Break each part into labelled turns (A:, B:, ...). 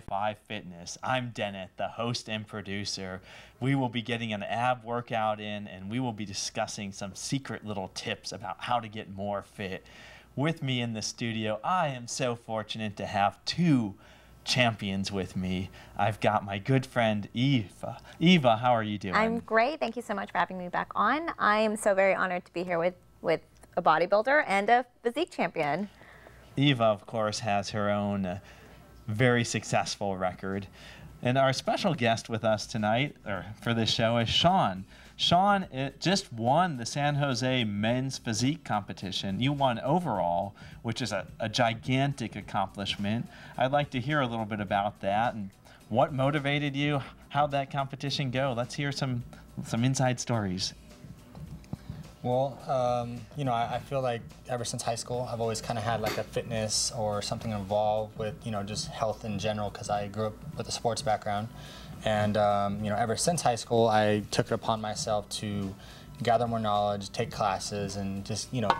A: Physique Fitness. I'm Dennett, the host and producer. We will be getting an ab workout in, and we will be discussing some secret little tips about how to get more fit. With me in the studio, I am so fortunate to have two champions with me. I've got my good friend Eva. Eva, how are you doing?
B: I'm great. Thank you so much for having me back on. I am so very honored to be here with a bodybuilder and a physique champion.
A: Eva, of course, has her own very successful record. And our special guest with us tonight, or for this show, is Shaun. Shaun just won the San Jose Men's Physique Competition. You won overall, which is a gigantic accomplishment. I'd like to hear a little bit about that and what motivated you. How'd that competition go? Let's hear some inside stories.
C: Well, you know, I feel like ever since high school, I've always kind of had like a fitness or something involved with, you know, just health in general, because I grew up with a sports background. And, you know, ever since high school, I took it upon myself to gather more knowledge, take classes, and just, you know,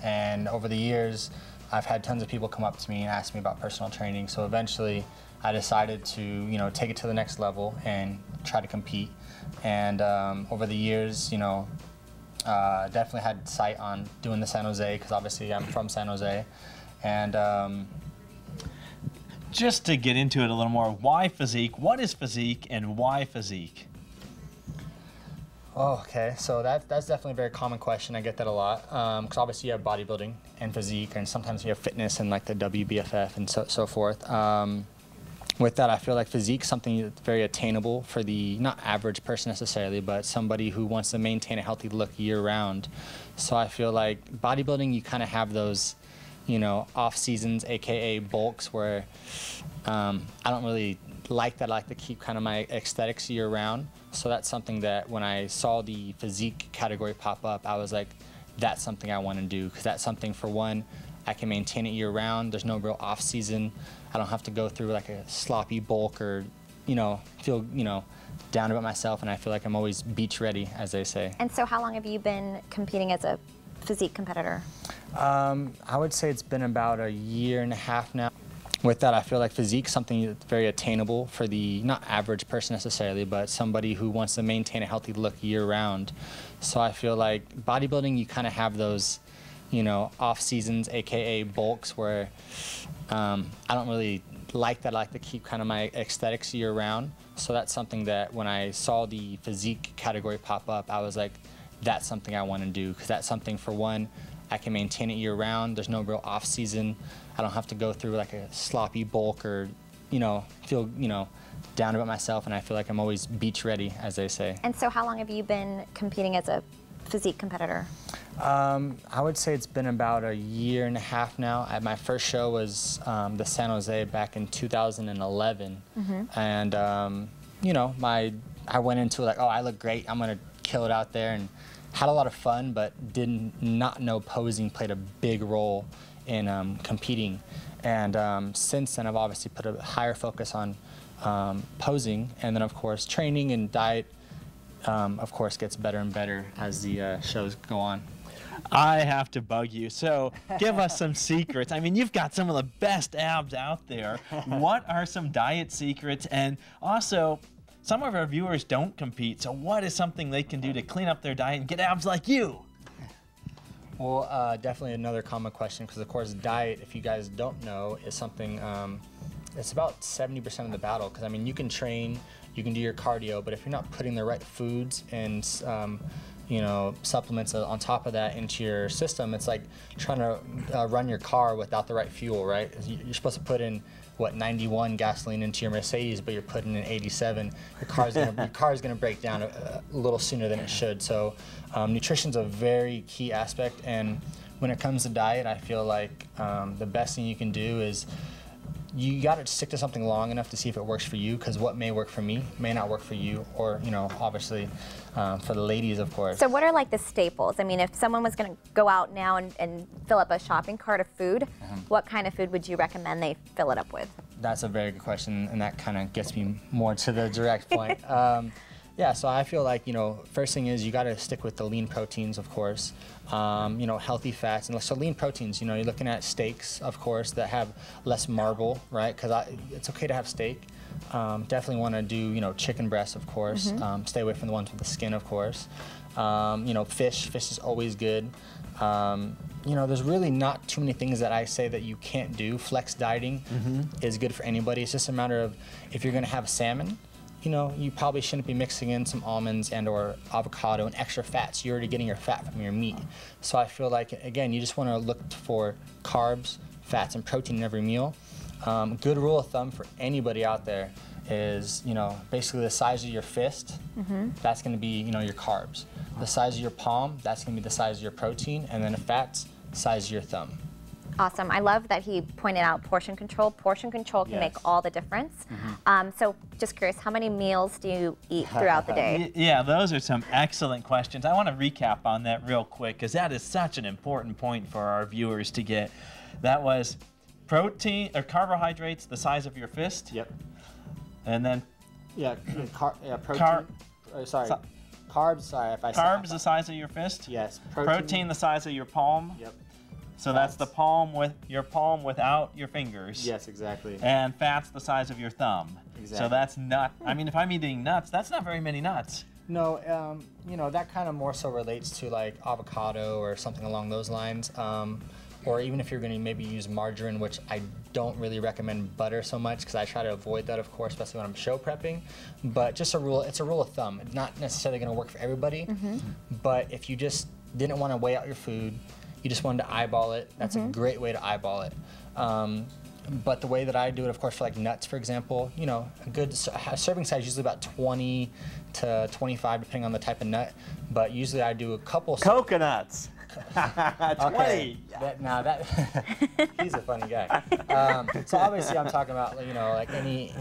C: and over the years, I've had tons of people come up to me and ask me about personal training. So eventually, I decided to, you know, take it to the next level and try to compete. And over the years, you know, definitely had sight on doing the San Jose, because obviously I'm from San Jose. And
A: just to get into it a little more, why physique? What is physique and why physique?
C: Oh, okay, so that's definitely a very common question. I get that a lot, because obviously you have bodybuilding and physique, and sometimes you have fitness and like the WBFF and so forth. With that, I feel like physique is something that's very attainable for the, not average person necessarily, but somebody who wants to maintain a healthy look year-round. So I feel like bodybuilding, you kind of have those, you know, off seasons, aka bulks, where I don't really like that. I like to keep kind of my aesthetics year-round. So that's something that when I saw the physique category pop up, I was like, that's something I want to do, because that's something, for one, I can maintain it year-round. There's no real off-season. I don't have to go through like a sloppy bulk or, you know, feel, you know, down about myself, and I feel like I'm always beach ready, as they say.
B: And so how long have you been competing as a physique competitor?
C: I would say it's been about a year and a half now. With that, I feel like physique is something that's very attainable for the, not average person necessarily, but somebody who wants to maintain a healthy look year-round. So I feel like bodybuilding, you kind of have those, you know, off seasons, aka bulks, where I don't really like that. I like to keep kind of my aesthetics year-round. So that's something that when I saw the physique category pop up, I was like, that's something I want to do, because that's something, for one, I can maintain it year-round. There's no real off-season. I don't have to go through like a sloppy bulk or, you know, feel, you know, down about myself, and I feel like I'm always beach ready, as they say.
B: And so how long have you been competing as a physique competitor?
C: I would say it's been about a year and a half now. My first show was the San Jose back in 2011. And, you know, I went into it like, oh, I look great. I'm going to kill it out there, and had a lot of fun, but did not know posing played a big role in competing. And since then, I've obviously put a higher focus on posing, and then, of course, training and diet, of course, gets better and better as the shows go on.
A: I have to bug you. So give us some secrets. I mean, you've got some of the best abs out there. What are some diet secrets? And also, some of our viewers don't compete. So what is something they can do to clean up their diet and get abs like you?
C: Well, definitely another common question, because of course diet, if you guys don't know, is something, it's about 70% of the battle. Because I mean, you can train, you can do your cardio, but if you're not putting the right foods and you know, supplements on top of that into your system, it's like trying to run your car without the right fuel, right? You're supposed to put in, what, 91 gasoline into your Mercedes, but you're putting in 87. Your car's gonna break down a little sooner than it should. So nutrition's a very key aspect, and when it comes to diet, I feel like the best thing you can do is you got to stick to something long enough to see if it works for you, because what may work for me may not work for you, or, you know, obviously for the ladies, of course.
B: So what are like the staples? I mean, if someone was going to go out now and fill up a shopping cart of food, what kind of food would you recommend they fill it up with?
C: That's a very good question, and that kind of gets me more to the direct point. Yeah, so I feel like, first thing is you got to stick with the lean proteins, of course, healthy fats. And so lean proteins, you're looking at steaks, of course, that have less marble, right? Because it's okay to have steak. Definitely want to do, chicken breasts, of course. Stay away from the ones with the skin, of course. Fish is always good. There's really not too many things that I say that you can't do. Flex dieting is good for anybody. It's just a matter of if you're going to have salmon, you probably shouldn't be mixing in some almonds and or avocado and extra fats. You're already getting your fat from your meat. So I feel like, again, you just want to look for carbs, fats, and protein in every meal. Good rule of thumb for anybody out there is, basically the size of your fist, that's going to be, your carbs. The size of your palm, that's going to be the size of your protein, and then the fats, the size of your thumb.
B: Awesome. I love that he pointed out portion control. Portion control can make all the difference. So just curious, how many meals do you eat throughout the day?
A: Yeah, those are some excellent questions. I want to recap on that real quick because that is such an important point for our viewers to get. That was protein or carbohydrates the size of your fist.
C: Yep.
A: And then
C: protein. Carbs. Sorry, if I said
A: carbs the size of your fist.
C: Yes.
A: Protein the size of your palm.
C: Yep.
A: So that's the palm with your palm without your fingers.
C: Yes, exactly.
A: And fat's the size of your thumb.
C: Exactly.
A: So that's not. I mean, if I'm eating nuts, that's not very many nuts.
C: No, that kind of more so relates to like avocado or something along those lines. Or even if you're going to maybe use margarine, which I don't really recommend butter so much because I try to avoid that, of course, especially when I'm show prepping. But just it's a rule of thumb. It's not necessarily going to work for everybody. But if you just didn't want to weigh out your food, you just wanted to eyeball it, that's a great way to eyeball it. But the way that I do it, of course, for like nuts, for example, a good serving size is usually about 20 to 25, depending on the type of nut. But usually I do a couple.
A: Coconuts. 20.
C: Okay. He's a funny guy. So obviously I'm talking about like any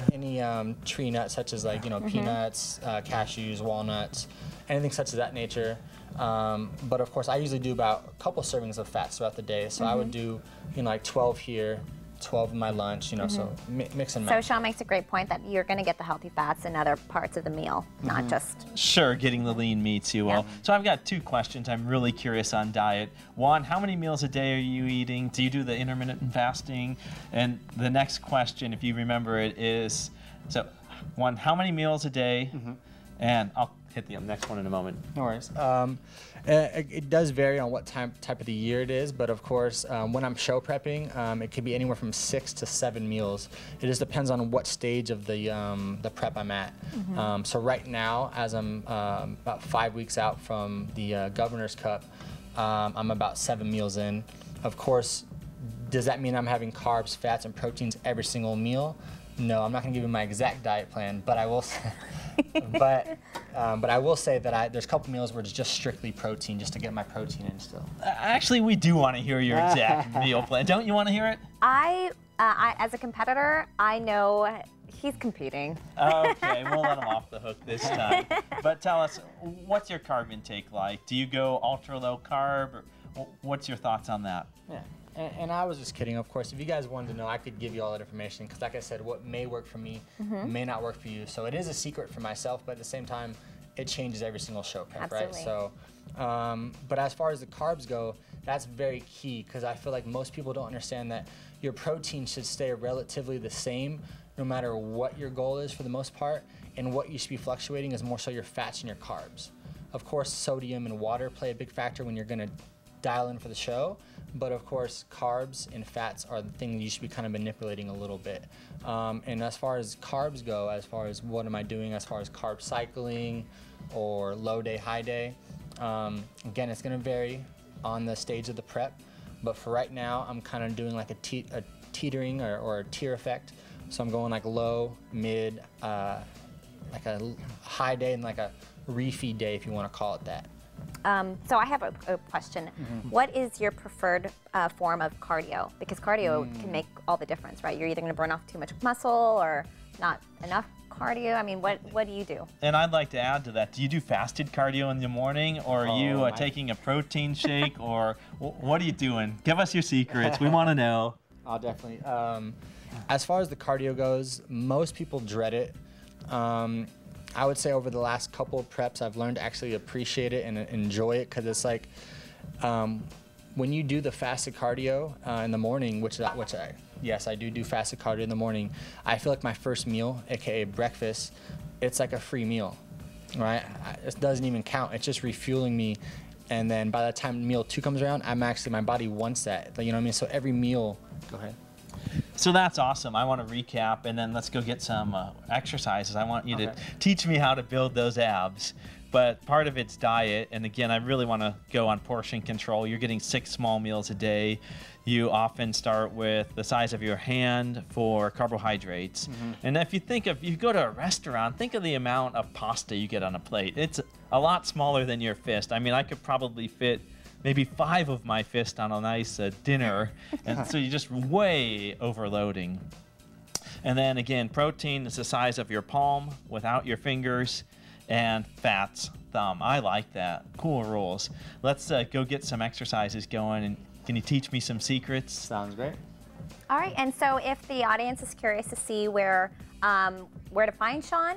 C: tree nut such as like peanuts, cashews, walnuts, anything such as that nature. But of course I usually do about a couple servings of fats throughout the day. So I would do like 12 here, 12 in my lunch, so mix and match.
B: So Shaun makes a great point that you're going to get the healthy fats in other parts of the meal, not just...
A: Sure, getting the lean meats you will. So I've got two questions. I'm really curious on diet. One, how many meals a day are you eating? Do you do the intermittent fasting? And the next question, if you remember it, is, so one, how many meals a day? And I'll hit the next one in a moment.
C: No worries. It does vary on what type of the year it is, but of course, when I'm show prepping, it could be anywhere from 6 to 7 meals. It just depends on what stage of the prep I'm at. So right now, as I'm about 5 weeks out from the Governor's Cup, I'm about 7 meals in. Of course, does that mean I'm having carbs, fats, and proteins every single meal? No, I'm not going to give you my exact diet plan, but I will say, but I will say that there's a couple meals where it's just strictly protein, just to get my protein in still.
A: Actually, we do want to hear your exact meal plan. Don't you want to hear it?
B: I as a competitor, I know he's competing.
A: Okay, we'll let him off the hook this time. But tell us, what's your carb intake like? Do you go ultra low carb? Or what's your thoughts on that?
C: Yeah. And I was just kidding, of course. If you guys wanted to know, I could give you all that information because, like I said, what may work for me may not work for you. So it is a secret for myself, but at the same time, it changes every single show prep, right? So, but as far as the carbs go, that's very key because I feel like most people don't understand that your protein should stay relatively the same no matter what your goal is for the most part, and what you should be fluctuating is more so your fats and your carbs. Of course, sodium and water play a big factor when you're going to dial in for the show. But of course, carbs and fats are the thing you should be kind of manipulating a little bit. And as far as carbs go, as far as what am I doing as far as carb cycling or low day, high day, again, it's going to vary on the stage of the prep. But for right now, I'm kind of doing like a teetering or a tier effect. So I'm going like low, mid, like a high day and like a refeed day, if you want to call it that.
B: So I have a question. What is your preferred form of cardio? Because cardio can make all the difference, right? You're either going to burn off too much muscle or not enough cardio. I mean, what do you do?
A: And I'd like to add to that. Do you do fasted cardio in the morning, or are you taking a protein shake, or what are you doing? Give us your secrets. We want to know.
C: I'll definitely. As far as the cardio goes, most people dread it. I would say over the last couple of preps, I've learned to actually appreciate it and enjoy it, because it's like when you do the fasted cardio in the morning, yes, I do fasted cardio in the morning. I feel like my first meal, aka breakfast, it's like a free meal, right? It doesn't even count. It's just refueling me. And then by the time meal 2 comes around, my body wants that. You know what I mean? So every meal, go ahead.
A: So that's awesome. I want to recap, and then let's go get some exercises. I want you to teach me how to build those abs. But part of it's diet, and again, I really want to go on portion control. You're getting 6 small meals a day. You often start with the size of your hand for carbohydrates. And if you go to a restaurant, think of the amount of pasta you get on a plate. It's a lot smaller than your fist. I mean, I could probably fit maybe 5 of my fist on a nice dinner, and so you're just way overloading. And then again, protein is the size of your palm without your fingers, and fats, thumb. I like that. Cool rules. Let's go get some exercises going, and can you teach me some secrets?
C: Sounds great.
B: All right, and so if the audience is curious to see where to find Shaun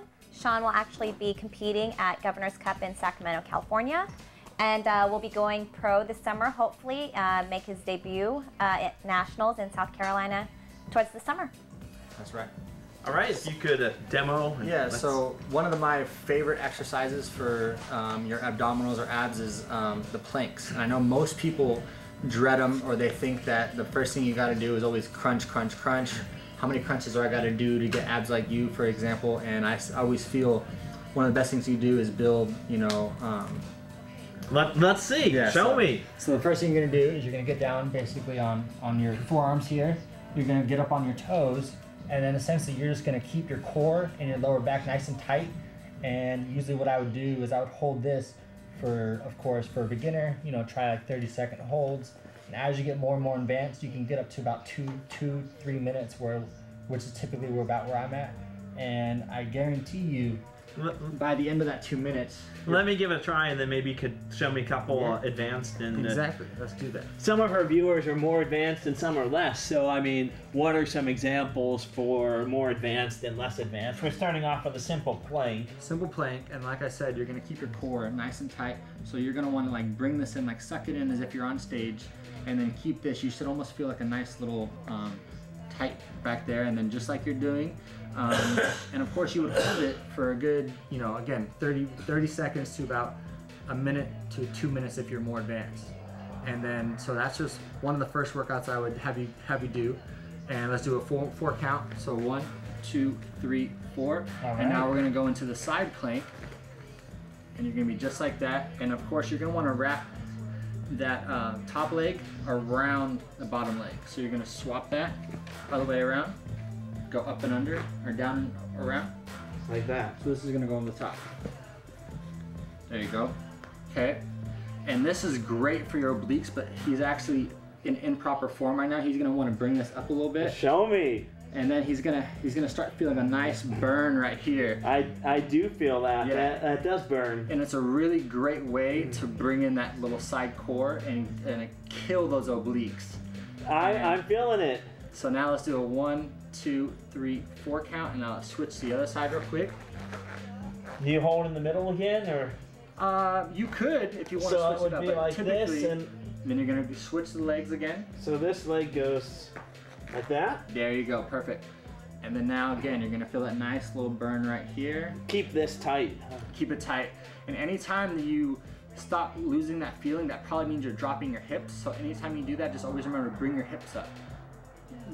B: will actually be competing at Governor's Cup in Sacramento, California. And we'll be going pro this summer, hopefully, make his debut at Nationals in South Carolina towards the summer.
C: That's right.
A: All right, if you could demo.
C: Yeah, so one of my favorite exercises for your abdominals or abs is the planks. And I know most people dread them, or they think that the first thing you got to do is always crunch, crunch, crunch. How many crunches do I got to do to get abs like you, for example? And I always feel one of the best things you do is build,
A: Let's see.
C: Yeah,
A: Show me.
C: So the first thing you're gonna do is you're gonna get down basically on your forearms here. You're gonna get up on your toes, and then essentially you're just gonna keep your core and your lower back nice and tight. And usually what I would do is I would hold this for a beginner, try like 30-second holds. And as you get more and more advanced, you can get up to about 2-3 minutes, which is typically where I'm at. And I guarantee you, by the end of that 2 minutes.
A: Let me give it a try, and then maybe you could show me a couple advanced. And
C: exactly, let's do that.
A: Some of our viewers are more advanced and some are less. So, I mean, what are some examples for more advanced and less advanced? We're starting off with a simple plank.
C: Simple plank, and like I said, you're gonna keep your core nice and tight. So you're gonna wanna bring this in, suck it in as if you're on stage, and then keep this. You should almost feel like a nice little tight back there, and then just like you're doing. And of course you would hold it for a good, again, 30 seconds to about a minute to 2 minutes if you're more advanced. And then, so that's just one of the first workouts I would have you do. And let's do a four count. So 1, 2, 3, 4. Right. And now we're gonna go into the side plank. And you're gonna be just like that. And of course you're gonna wanna wrap that top leg around the bottom leg. So you're gonna swap that all the way around. Go up and under, or down and around.
A: Like that.
C: So this is gonna go on the top. There you go. Okay. And this is great for your obliques, but he's actually in improper form right now. He's gonna wanna bring this up a little bit.
A: Show me.
C: And then he's gonna start feeling a nice burn right here.
A: I do feel that. Yeah. That does burn.
C: And it's a really great way to bring in that little side core and kill those obliques.
A: I'm feeling it.
C: So now let's do a 1, 2, 3, 4 count, and now let's switch to the other side real quick.
A: Do you hold in the middle again, or?
C: You could if you want to switch it up.
A: So it would be like this, and
C: then you're gonna switch the legs again.
A: So this leg goes like that.
C: There you go, perfect. And then now again, you're gonna feel that nice little burn right here.
A: Keep this tight.
C: Keep it tight. And anytime that you stop losing that feeling, that probably means you're dropping your hips. So anytime you do that, just always remember to bring your hips up.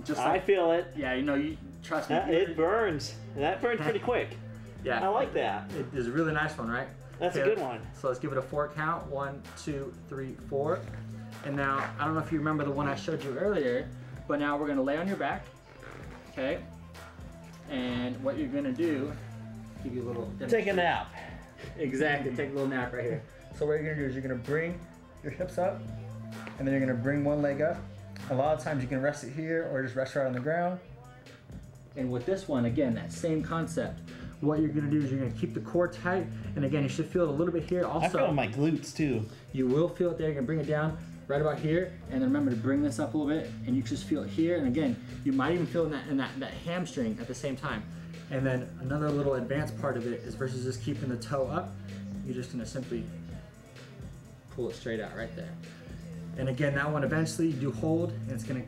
C: Just
A: I feel it.
C: Yeah, you trust me.
A: It burns. That burns pretty quick.
C: Yeah.
A: I like that.
C: It is a really nice one, right?
A: That's a good one.
C: So let's give it a 4 count. 1, 2, 3, 4. And now, I don't know if you remember the one I showed you earlier, but now we're gonna lay on your back, okay? And what you're gonna do, give you a little...
A: Take a nap.
C: Exactly, take a little nap right here. So what you're gonna do is you're gonna bring your hips up, and then you're gonna bring one leg up. A lot of times you can rest it here or just rest right on the ground. And with this one, again, that same concept. What you're gonna do is you're gonna keep the core tight, and again, you should feel it a little bit here also.
A: I feel my glutes too.
C: You will feel it there. You're gonna bring it down right about here, and then remember to bring this up a little bit, and you just feel it here. And again, you might even feel it in that hamstring at the same time. And then another little advanced part of it is versus just keeping the toe up, you're just gonna simply pull it straight out right there. And again, that one eventually you do hold, and it's gonna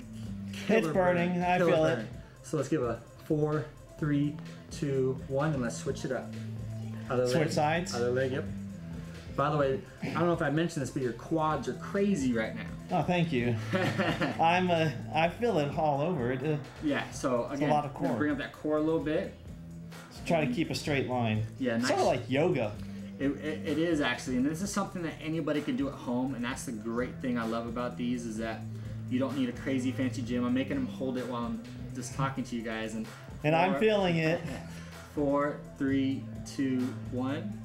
C: kill
A: It's burning, I feel it.
C: So let's give a 4, 3, 2, 1, and let's switch it up. Other
A: Switch
C: leg,
A: sides?
C: Other leg, yep. By the way, I don't know if I mentioned this, but your quads are crazy right now.
A: Oh, thank you. I feel it all over it.
C: Yeah, so again,
A: a lot of core.
C: Bring up that core a little bit.
A: Just try to keep a straight line.
C: Yeah, nice.
A: Sort of like yoga.
C: It is actually, and this is something that anybody can do at home, and that's the great thing I love about these is that you don't need a crazy fancy gym. I'm making them hold it while I'm just talking to you guys, and
A: I'm feeling it.
C: 4, 3, 2, 1.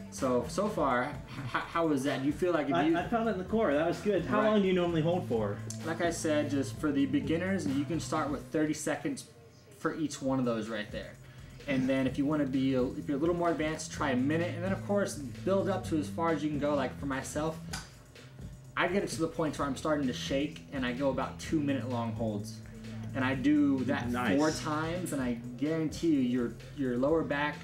C: So far, how was that? Do you feel like if you...
A: I found it in the core. That was good. How long do you normally hold for?
C: Like I said, just for the beginners, you can start with 30 seconds for each one of those right there. And then if you want to be, if you're a little more advanced, try a minute. And then of course, build up to as far as you can go. Like for myself, I get it to the point where I'm starting to shake and I go about 2-minute long holds. And I do that 4 times, and I guarantee you your lower back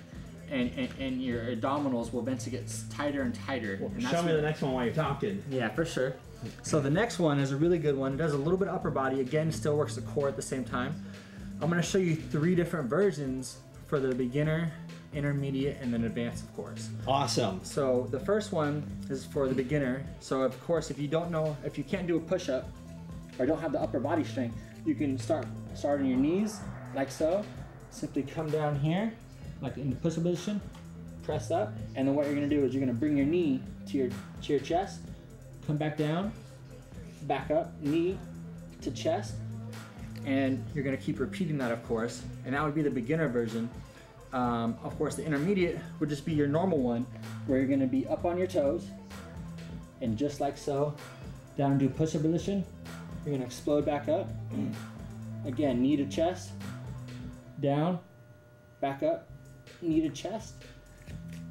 C: and your abdominals will eventually get tighter and tighter.
A: Well,
C: and
A: show me the next one while you're talking.
C: Yeah, for sure. So the next one is a really good one. It does a little bit of upper body. Again, still works the core at the same time. I'm going to show you 3 different versions for the beginner, intermediate, and then advanced, of course.
A: Awesome.
C: So the first one is for the beginner. So of course, if you can't do a push-up or don't have the upper body strength, you can start on your knees like so. Simply come down here, like in the push-up position, press up, and then what you're gonna do is you're gonna bring your knee to your chest, come back down, back up, knee to chest, and you're gonna keep repeating that, of course. And that would be the beginner version. Of course, the intermediate would just be your normal one, where you're gonna be up on your toes, and just like so, down into push-up position. You're gonna explode back up. Again, knee to chest, down, back up, knee to chest.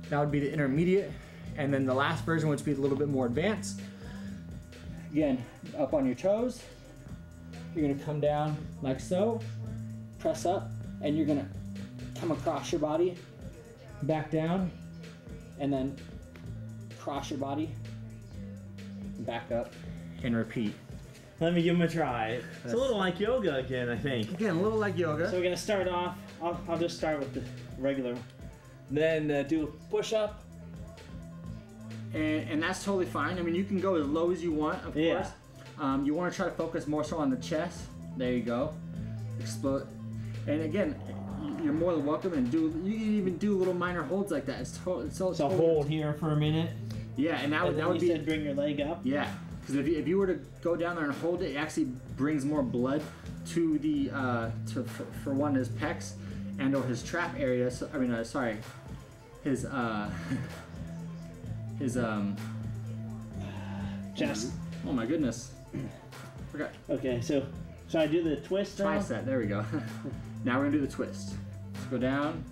C: That would be the intermediate. And then the last version would be a little bit more advanced. Again, up on your toes. You're gonna come down like so, press up, and you're gonna come across your body, back down, and then cross your body, back up, and repeat.
A: Let me give them a try. It's a little like yoga again, I think.
C: Again, a little like yoga.
A: So we're gonna start off. I'll just start with the regular one. Then do a push-up.
C: And that's totally fine. I mean, you can go as low as you want, of course. You want to try to focus more so on the chest. There you go. Explode. And again, you're more than welcome, and you can even do little minor holds like that.
A: So hold here for a minute.
C: Yeah, and that would be.
A: You said bring your leg up.
C: Yeah, because if you were to go down there and hold it, it actually brings more blood to the for one, his pecs and or his trap area. So, I mean, sorry, his
A: chest.
C: Oh my goodness. Forgot.
A: Okay, so should I do the twist now?
C: Tricep. There we go. Now we're gonna do the twist. Let's go down.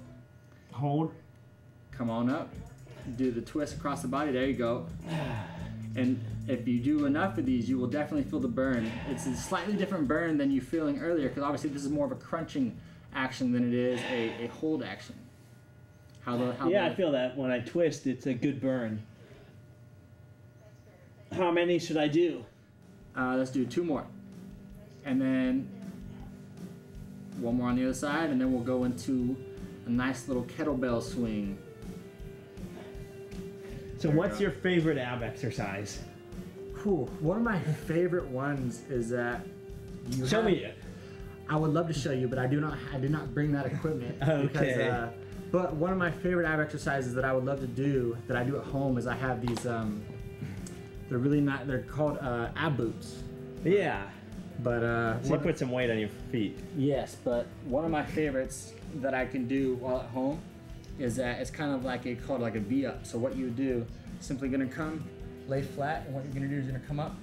A: Hold.
C: Come on up. Do the twist across the body. There you go. And if you do enough of these, you will definitely feel the burn. It's a slightly different burn than you feeling earlier, because obviously this is more of a crunching action than it is a hold action.
A: I feel that when I twist, it's a good burn. How many should I do?
C: Let's do 2 more. And then 1 more on the other side, and then we'll go into a nice little kettlebell swing.
A: So what's your favorite ab exercise?
C: One of my favorite ones is that
A: Show me it.
C: I would love to show you, but I did not bring that equipment.
A: Okay.
C: Because, but one of my favorite ab exercises that I would love to do, that I do at home, is I have these, they're called ab boots.
A: Yeah.
C: But
A: so you put some weight on your feet.
C: Yes, but one of my favorites that I can do while at home is that it's kind of like called like a V-up. So what you do, simply gonna come, lay flat, and what you're gonna do is you're gonna come up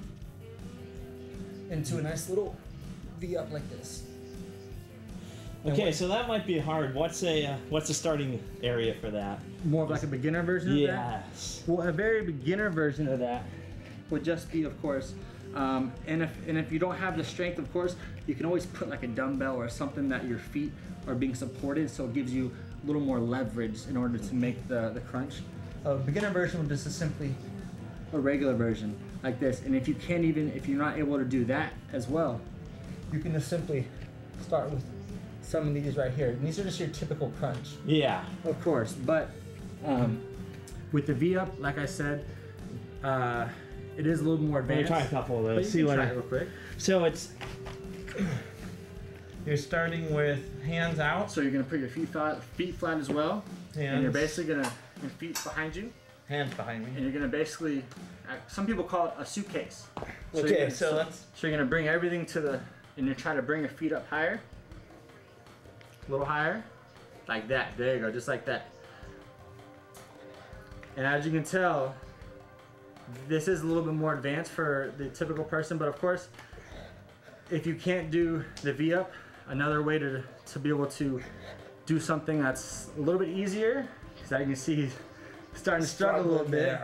C: into a nice little V-up like this.
A: Okay, so that might be hard. What's the starting area for that?
C: More of like a beginner version of that?
A: Yes.
C: Well, a very beginner version of that would just be, of course, And if you don't have the strength, of course, you can always put like a dumbbell or something that your feet are being supported, so it gives you a little more leverage in order to make the crunch. A beginner version, this is simply a regular version like this. And if you're not able to do that as well, you can just simply start with some of these right here. And these are just your typical crunch.
A: Yeah.
C: Of course, but with the V-up, like I said, it is a little more advanced.
A: Let me try a couple of those.
C: See what real quick.
A: So you're starting with hands out.
C: So you're gonna put your feet flat as well, and you're basically gonna your feet behind you.
A: Hands behind me.
C: And you're gonna basically, some people call it a suitcase. So
A: okay,
C: so you're gonna bring everything and you're trying to bring your feet up higher, a little higher, like that. There you go, just like that. And as you can tell, this is a little bit more advanced for the typical person, but of course, if you can't do the V-up, another way to be able to do something that's a little bit easier, because as you can see, he's starting to struggle a little bit.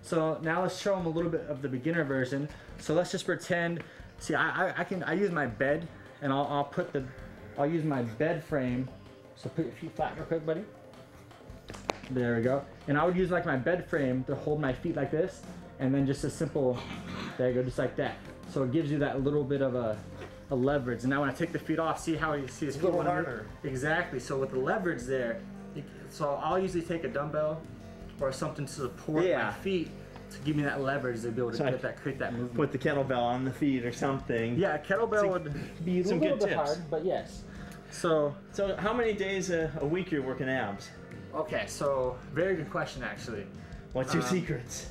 C: So now let's show him a little bit of the beginner version. So let's just pretend, see, I use my bed, and I'll use my bed frame. So put your feet flat real quick, buddy. There we go. And I would use like my bed frame to hold my feet like this, and then just a simple, there you go, just like that. So it gives you that little bit of a leverage. And now when I take the feet off, see how you see his feet?
A: A little harder.
C: Exactly. So with the leverage there, so I'll usually take a dumbbell or something to support my feet to give me that leverage to be able to create that movement.
A: Put the kettlebell on the feet or something.
C: Yeah, a kettlebell would be
A: some
C: little
A: good
C: bit
A: tips.
C: hard, but yes. So
A: how many days a week you're working abs?
C: Okay, so very good question actually.
A: What's your secrets?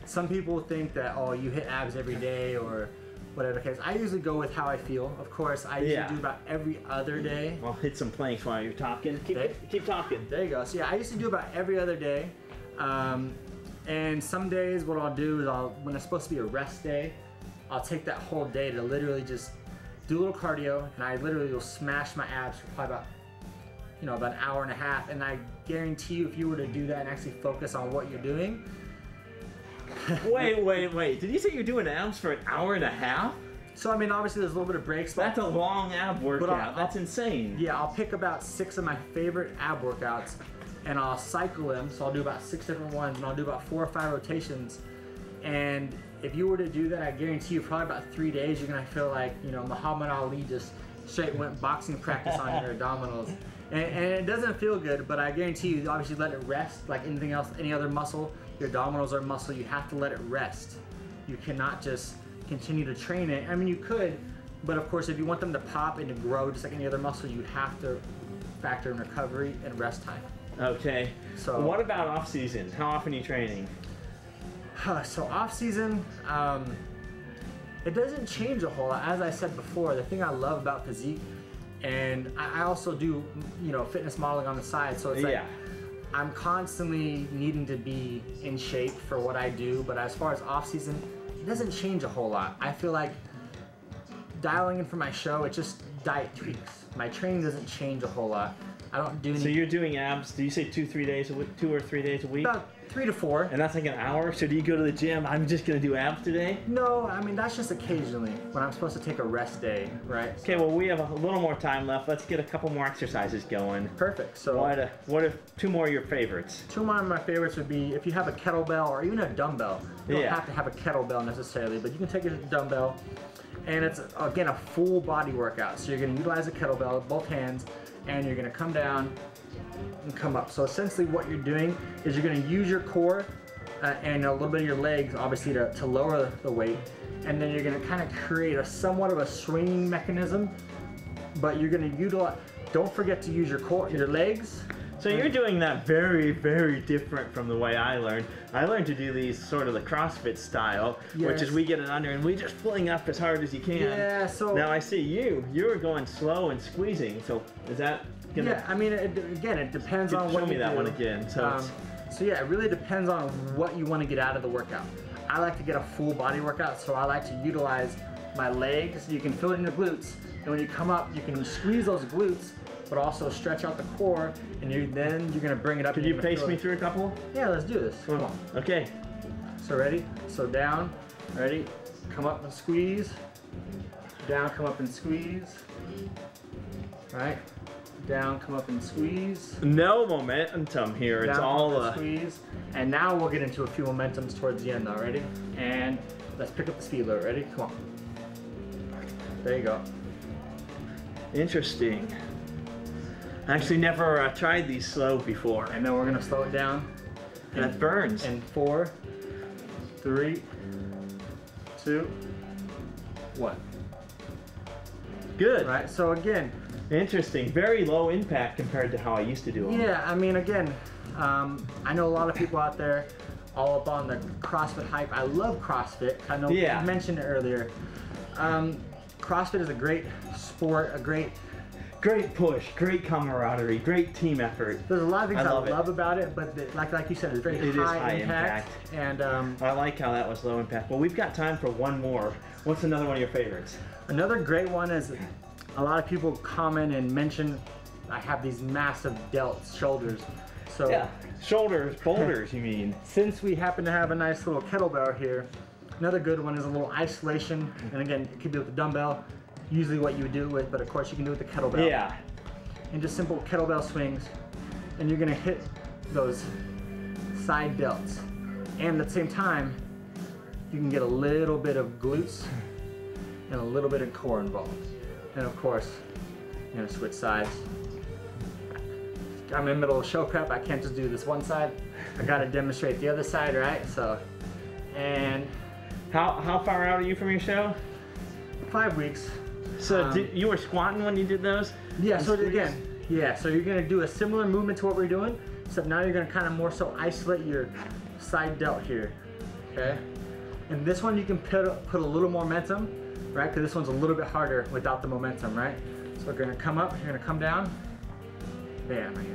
C: Some people think that, oh, you hit abs every day or whatever case. I usually go with how I feel. Of course, I usually do about every other day.
A: I'll hit some planks while you're talking. Keep talking.
C: There you go. So yeah, I used to do about every other day. And some days what I'll do is when it's supposed to be a rest day, I'll take that whole day to literally just do a little cardio, and I literally will smash my abs for probably about an hour and a half. And I guarantee you, if you were to do that and actually focus on what you're doing.
A: Wait. Did you say you're doing abs for an hour and a half?
C: So, I mean, obviously there's a little bit of breaks.
A: That's a long ab workout. That's insane.
C: Yeah, I'll pick about 6 of my favorite ab workouts, and I'll cycle them. So I'll do about 6 different ones, and I'll do about 4 or 5 rotations. And if you were to do that, I guarantee you probably about 3 days, you're gonna feel like, Muhammad Ali just straight went boxing practice on your abdominals. And it doesn't feel good, but I guarantee you, obviously let it rest like anything else, any other muscle. Your abdominals are muscle, you have to let it rest. You cannot just continue to train it. I mean, you could, but of course, if you want them to pop and to grow just like any other muscle, you have to factor in recovery and rest time.
A: Okay. So what about off season? How often are you training?
C: So off season, it doesn't change a whole lot. As I said before, the thing I love about physique, and I also do, fitness modeling on the side. So it's like, I'm constantly needing to be in shape for what I do. But as far as off season, it doesn't change a whole lot. I feel like dialing in for my show, it's just diet tweaks. My training doesn't change a whole lot. I don't do any. So
A: you're doing abs, do you say 2 or 3 days a week, 2 or 3 days a week?
C: About 3 to 4.
A: And that's like an hour? So do you go to the gym, I'm just gonna do abs today?
C: No, I mean, that's just occasionally when I'm supposed to take a rest day, right?
A: Okay, well, we have a little more time left. Let's get a couple more exercises going.
C: Perfect. So
A: what are 2 more of your favorites?
C: 2 more of my favorites would be if you have a kettlebell or even a dumbbell. You don't have to have a kettlebell necessarily, but you can take a dumbbell, and it's, again, a full body workout. So you're gonna utilize a kettlebell with both hands, and you're gonna come down and come up. So essentially what you're doing is you're gonna use your core and a little bit of your legs, obviously, to lower the weight. And then you're gonna kind of create somewhat of a swinging mechanism, but you're gonna utilize, don't forget to use your core, your legs.
A: So you're doing that very, very different from the way I learned. I learned to do these sort of the CrossFit style, which is we get it under and we just fling up as hard as you can.
C: Yeah, so...
A: Now I see you're going slow and squeezing, so is that gonna...
C: Yeah, I mean, again, it depends on what you do.
A: Show me that one again.
C: So yeah, it really depends on what you want to get out of the workout. I like to get a full body workout, so I like to utilize my legs. You can feel it in your glutes, and when you come up, you can squeeze those glutes, but also stretch out the core, and then you're gonna bring it up.
A: Could you pace me through a couple?
C: Yeah, let's do this. Come on.
A: Okay.
C: So ready? So down. Ready? come up and squeeze, down, come up and squeeze, right? Down, come up and squeeze.
A: No momentum here. It's
C: Down,
A: all
C: come up and squeeze. And now we'll get into a few momentums towards the end though. Ready? And let's pick up the speed load. Ready? Come on. There you go.
A: Interesting. I actually never tried these slow before.
C: And then we're gonna slow it down.
A: And it burns.
C: In 4, 3, 2, 1.
A: Good.
C: Right. So again.
A: Interesting. Very low impact compared to how I used to do them.
C: Yeah. I mean, again, I know a lot of people out there all up on the CrossFit hype. I love CrossFit. I know you mentioned it earlier. CrossFit is a great sport, a great
A: push, great camaraderie, great team effort.
C: There's a lot of things I love about it, but like you said, it's very high impact. And
A: I like how that was low impact. Well, we've got time for one more. What's another one of your favorites?
C: Another great one is a lot of people comment and mention I have these massive delts, shoulders. So
A: yeah, shoulders, boulders, you mean.
C: Since we happen to have a nice little kettlebell here, another good one is a little isolation. And again, it could be with a dumbbell, usually what you would do it with, but of course you can do it with the kettlebell.
A: Yeah.
C: And just simple kettlebell swings, and you're gonna hit those side delts. And at the same time, you can get a little bit of glutes and a little bit of core involved. And of course, you're gonna switch sides. I'm in the middle of show prep, I can't just do this one side. I gotta demonstrate the other side, right? So, and
A: how far out are you from your show?
C: 5 weeks.
A: So you were squatting when you did those?
C: Yeah, so again, so you're gonna do a similar movement to what we're doing, except now you're gonna kind of more so isolate your side delt here, okay? And this one you can put a little more momentum, right? Because this one's a little bit harder without the momentum, right? So we're gonna come up, you're gonna come down, bam, right here.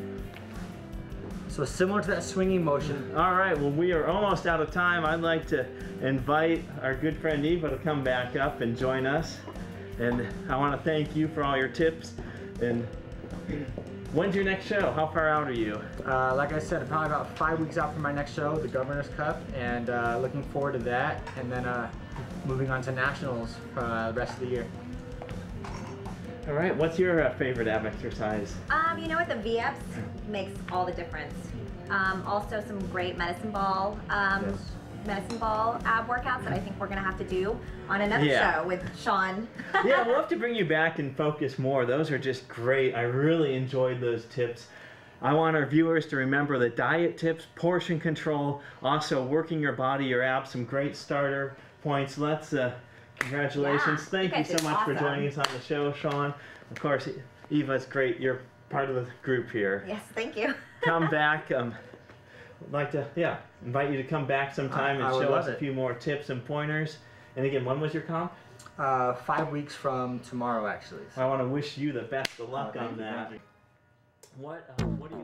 C: So similar to that swinging motion.
A: All right, well, we are almost out of time. I'd like to invite our good friend Eva to come back up and join us. And I want to thank you for all your tips. And when's your next show? How far out are you?
C: Like I said, probably about 5 weeks out from my next show, the Governor's Cup, and looking forward to that. And then moving on to nationals for the rest of the year.
A: All right, what's your favorite ab exercise?
B: You know what, the V-abs makes all the difference. Also some great medicine ball ab workouts that I think we're gonna have to do on another show with Shaun.
A: Yeah, we'll have to bring you back and focus more. Those are just great. I really enjoyed those tips. I want our viewers to remember the diet tips, portion control, also working your body, your abs, some great starter points. Let's congratulations.
B: Yeah,
A: Thank you so much for joining us on the show, Shaun. Of course, Eva's great. You're part of the group here.
B: Yes, thank you.
A: Come back. I'd like to, invite you to come back sometime and show us a few more tips and pointers. And again, when was your comp?
C: 5 weeks from tomorrow, actually.
A: I want to wish you the best of luck on that. What do you